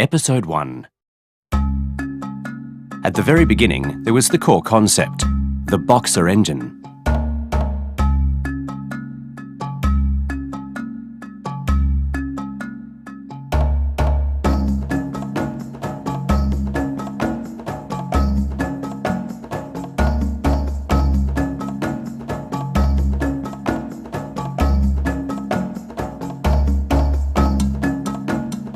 Episode 1. At the very beginning, there was the core concept, the Boxer engine.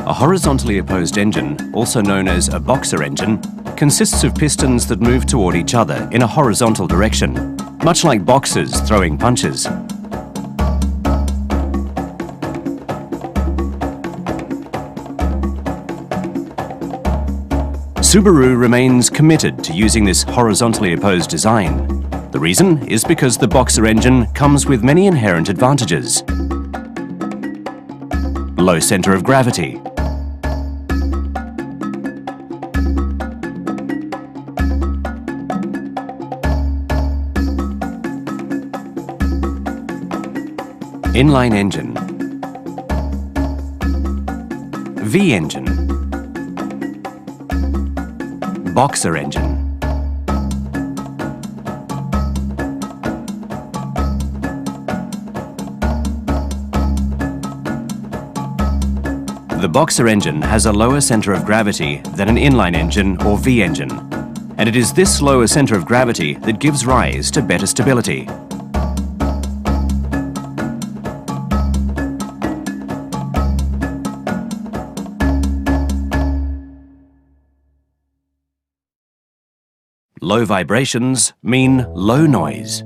A horizontally opposed engine, also known as a boxer engine, consists of pistons that move toward each other in a horizontal direction, much like boxers throwing punches. Subaru remains committed to using this horizontally opposed design. The reason is because the boxer engine comes with many inherent advantages. Low center of gravity, inline engine, V-engine, boxer engine. The boxer engine has a lower center of gravity than an inline engine or V-engine, and it is this lower center of gravity that gives rise to better stability. Low vibrations mean low noise.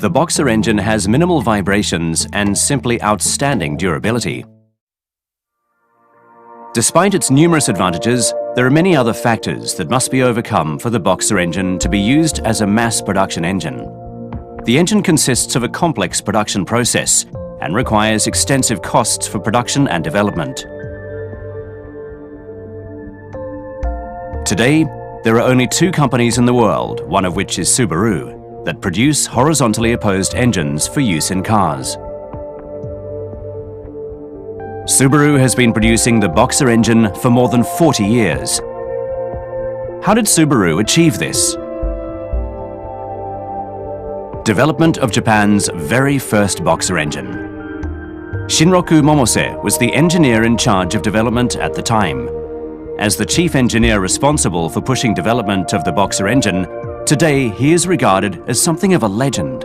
The boxer engine has minimal vibrations and simply outstanding durability. Despite its numerous advantages, there are many other factors that must be overcome for the boxer engine to be used as a mass production engine. The engine consists of a complex production process and requires extensive costs for production and development. Today, there are only two companies in the world, one of which is Subaru, that produce horizontally opposed engines for use in cars. Subaru has been producing the boxer engine for more than 40 years. How did Subaru achieve this? Development of Japan's very first boxer engine. Shinroku Momose was the engineer in charge of development at the time. As the chief engineer responsible for pushing development of the boxer engine, today he is regarded as something of a legend.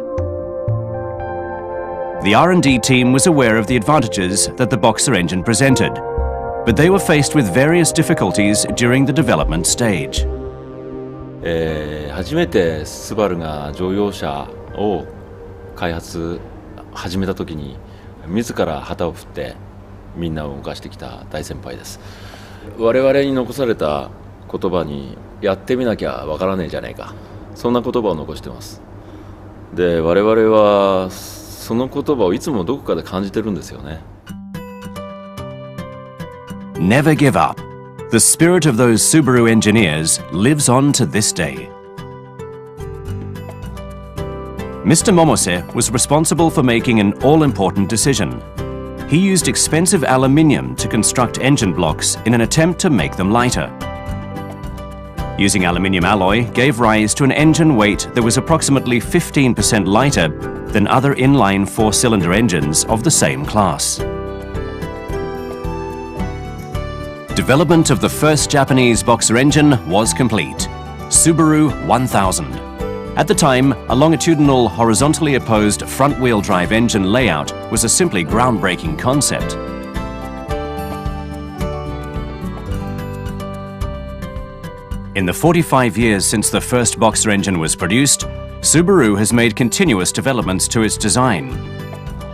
The R&D team was aware of the advantages that the boxer engine presented, but they were faced with various difficulties during the development stage. 初めてスバルが乗用車を開発始めた時に自ら旗を振ってみんなを動かしてきた大先輩です。我々に残された言葉にやってみなきゃわからねえじゃねえか、そんな言葉を残してます。で、我々はその言葉をいつもどこかで感じてるんですよね。Never give up. The spirit of those Subaru engineers lives on to this day. Mr. Momose was responsible for making an all-important decision. He used expensive aluminium to construct engine blocks in an attempt to make them lighter. Using aluminium alloy gave rise to an engine weight that was approximately 15% lighter than other inline four-cylinder engines of the same class. Development of the first Japanese boxer engine was complete, Subaru 1000. At the time, a longitudinal, horizontally opposed front-wheel drive engine layout was a simply groundbreaking concept. In the 45 years since the first boxer engine was produced, Subaru has made continuous developments to its design.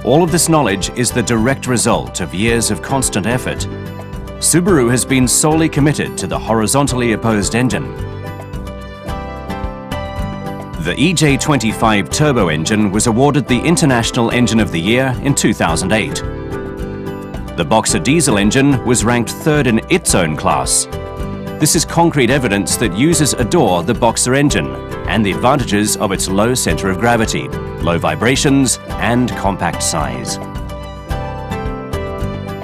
All of this knowledge is the direct result of years of constant effort. Subaru has been solely committed to the horizontally opposed engine. The EJ25 turbo engine was awarded the International Engine of the Year in 2008. The Boxer diesel engine was ranked third in its own class. This is concrete evidence that users adore the Boxer engine and the advantages of its low centre of gravity, low vibrations and compact size.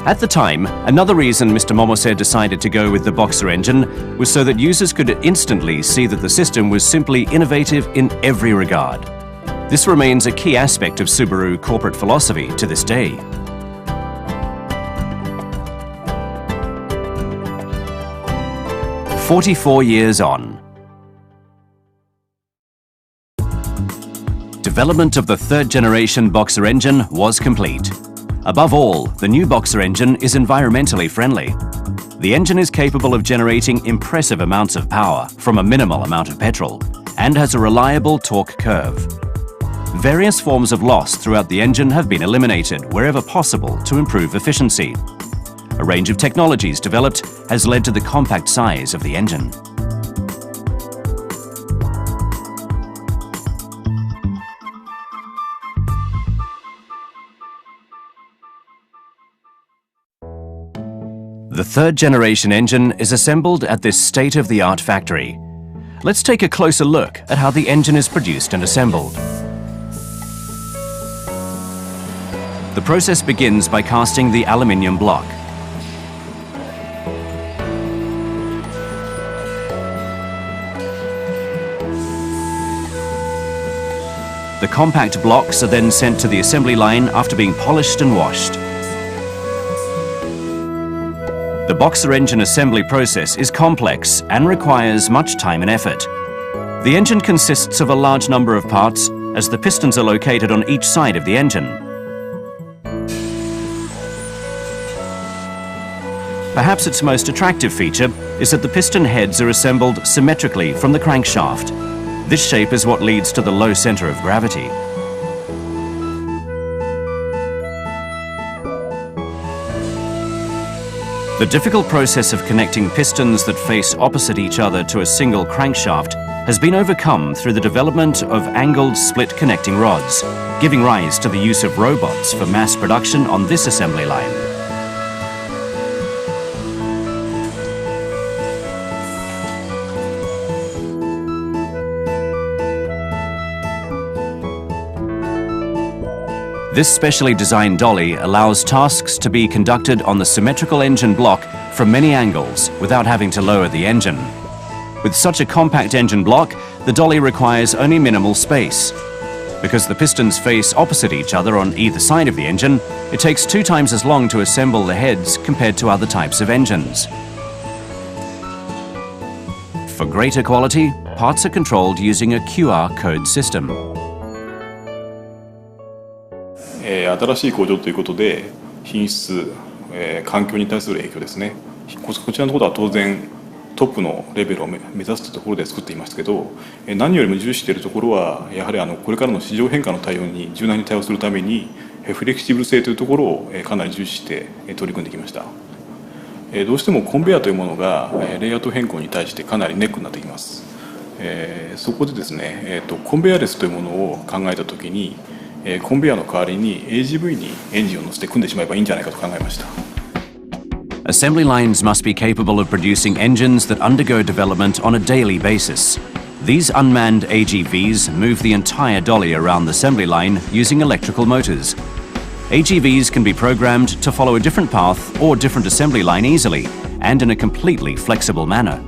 At the time, another reason Mr. Momose decided to go with the Boxer engine was so that users could instantly see that the system was simply innovative in every regard. This remains a key aspect of Subaru corporate philosophy to this day. "44 years on. Development of the third-generation Boxer engine was complete. Above all, the new Boxer engine is environmentally friendly. The engine is capable of generating impressive amounts of power from a minimal amount of petrol and has a reliable torque curve. Various forms of loss throughout the engine have been eliminated wherever possible to improve efficiency. A range of technologies developed has led to the compact size of the engine. The third-generation engine is assembled at this state-of-the-art factory. Let's take a closer look at how the engine is produced and assembled. The process begins by casting the aluminium block. The compact blocks are then sent to the assembly line after being polished and washed. The Boxer engine assembly process is complex and requires much time and effort. The engine consists of a large number of parts, as the pistons are located on each side of the engine. Perhaps its most attractive feature is that the piston heads are assembled symmetrically from the crankshaft. This shape is what leads to the low center of gravity. The difficult process of connecting pistons that face opposite each other to a single crankshaft has been overcome through the development of angled split connecting rods, giving rise to the use of robots for mass production on this assembly line. This specially designed dolly allows tasks to be conducted on the symmetrical engine block from many angles without having to lower the engine. With such a compact engine block, the dolly requires only minimal space. Because the pistons face opposite each other on either side of the engine, it takes 2 times as long to assemble the heads compared to other types of engines. For greater quality, parts are controlled using a QR code system. 新しい工場ということで品質、環境に対する影響ですね。こちらのところは当然トップのレベルを目指すというところで作っていますけど、何よりも重視しているところはやはりこれからの市場変化の対応に柔軟に対応するためにフレキシブル性というところをかなり重視して取り組んできました。どうしてもコンベヤーというものがレイアウト変更に対してかなりネックになってきます。そこでですね、コンベヤーレスというものを考えたときにコンベヤーの代わりに AGV にエンジンを乗せて組んでしまえばいいんじゃないかと考えました。Assembly lines must be capable of producing engines that undergo development on a daily basis. These unmanned AGVs move the entire dolly around the assembly line using electrical motors. AGVs can be programmed to follow a different path or different assembly line easily and in a completely flexible manner.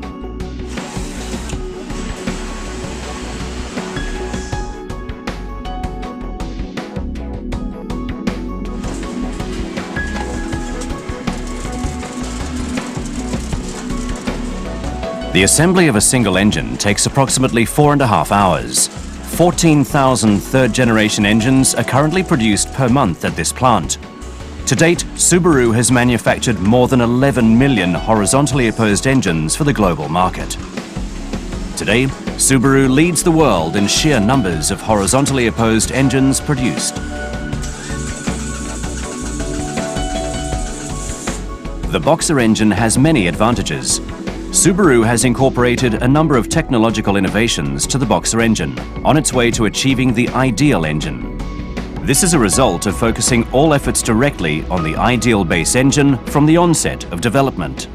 The assembly of a single engine takes approximately 4.5 hours. 14,000 third-generation engines are currently produced per month at this plant. To date, Subaru has manufactured more than 11 million horizontally opposed engines for the global market. Today, Subaru leads the world in sheer numbers of horizontally opposed engines produced. The Boxer engine has many advantages. Subaru has incorporated a number of technological innovations to the Boxer engine on its way to achieving the ideal engine. This is a result of focusing all efforts directly on the ideal base engine from the onset of development.